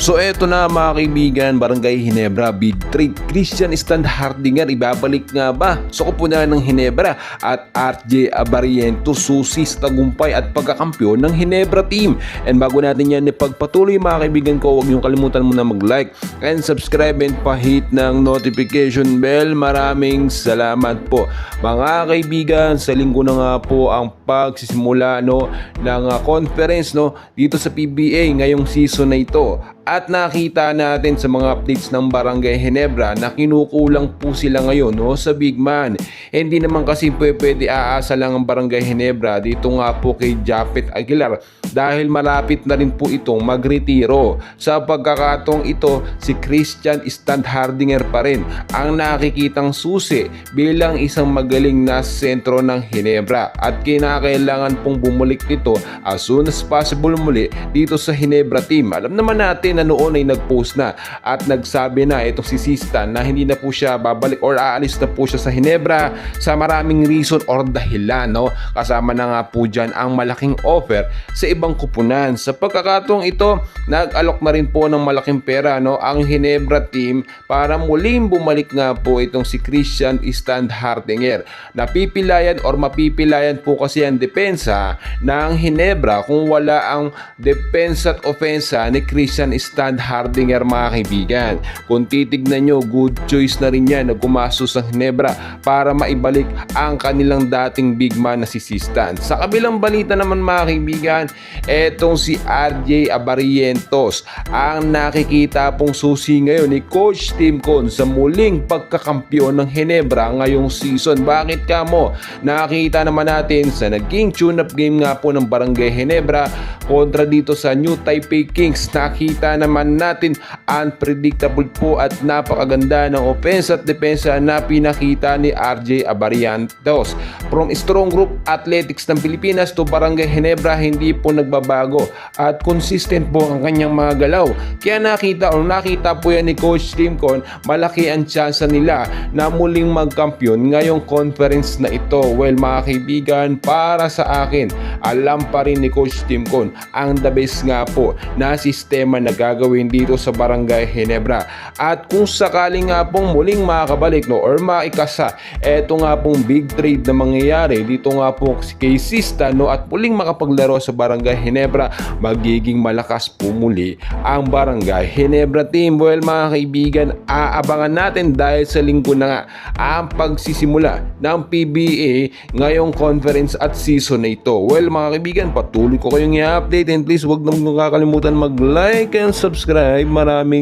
So eto na mga kaibigan, Barangay Ginebra big trade. Christian Standhardinger ibabalik nga ba sa koponan ng Ginebra at RJ Abarientos susi sa tagumpay at pagkakampiyon ng Ginebra team. And bago natin yan ipagpatuloy mga kaibigan ko, huwag niyong kalimutan muna mag-like and subscribe and pa-hit ng notification bell. Maraming salamat po mga kaibigan. Sa linggo na nga po ang pagsisimula ng conference dito sa PBA ngayong season na ito. At nakita natin sa mga updates ng Barangay Ginebra na kinukulang po sila ngayon sa big man. Hindi naman kasi pwede aasa lang ang Barangay Ginebra dito nga po kay Japet Aguilar dahil malapit na rin po itong magretiro. Sa pagkakataong ito, si Christian Standhardinger pa rin ang nakikitang susi bilang isang magaling na sentro ng Ginebra at kinakailangan pong bumalik nito as soon as possible muli dito sa Ginebra team. Alam naman natin na noon ay nag-post na at nagsabi na itong si Sistan na hindi na po siya babalik or aalis na po siya sa Ginebra sa maraming reason or dahilan. Kasama na nga po dyan ang malaking offer sa ibang kupunan. Sa pagkakataong ito, nag-alok na rin po ng malaking pera ang Ginebra team para muling bumalik nga po itong si Christian Standhardinger. Napipilayan or mapipilayan po kasi ang depensa ng Ginebra kung wala ang depensa at ofensa ni Christian Standhardinger mga kaibigan. Kung titignan nyo, good choice na rin yan na gumastos ng Ginebra para maibalik ang kanilang dating big man na si Sistan. Sa kabilang balita naman mga kaibigan, etong si RJ Abarientos ang nakikita pong susi ngayon ni Coach Tim Con sa muling pagkakampiyon ng Ginebra ngayong season. Bakit ka mo? Nakita naman natin sa naging tune-up game nga po ng Barangay Ginebra kontra dito sa New Taipei Kings. Nakita naman natin unpredictable po at napakaganda ng offense at depensa na pinakita ni RJ Abarientos. From strong group athletics ng Pilipinas to Barangay Ginebra, hindi po nagbabago at consistent po ang kanyang mga galaw. Kaya nakita po yan ni Coach Tim Con, malaki ang tsansa nila na muling magkampiyon ngayong conference na ito. Well mga kaibigan, para sa akin, alam pa rin ni Coach Tim Con ang the best nga po na sistema na gagawin dito sa Barangay Ginebra. At kung sakaling nga pong muling makakabalik or maikasa eto nga pong big trade na mangyayari dito nga po kay Sistan at muling makapaglaro sa Barangay Ginebra, magiging malakas po muli ang Barangay Ginebra team. Well mga kaibigan, aabangan natin dahil sa linggo na nga ang pagsisimula ng PBA ngayong conference at season na ito. Well mga kaibigan, patuloy ko kayong i-update and please huwag nang kakalimutan mag-like and subscribe. Maraming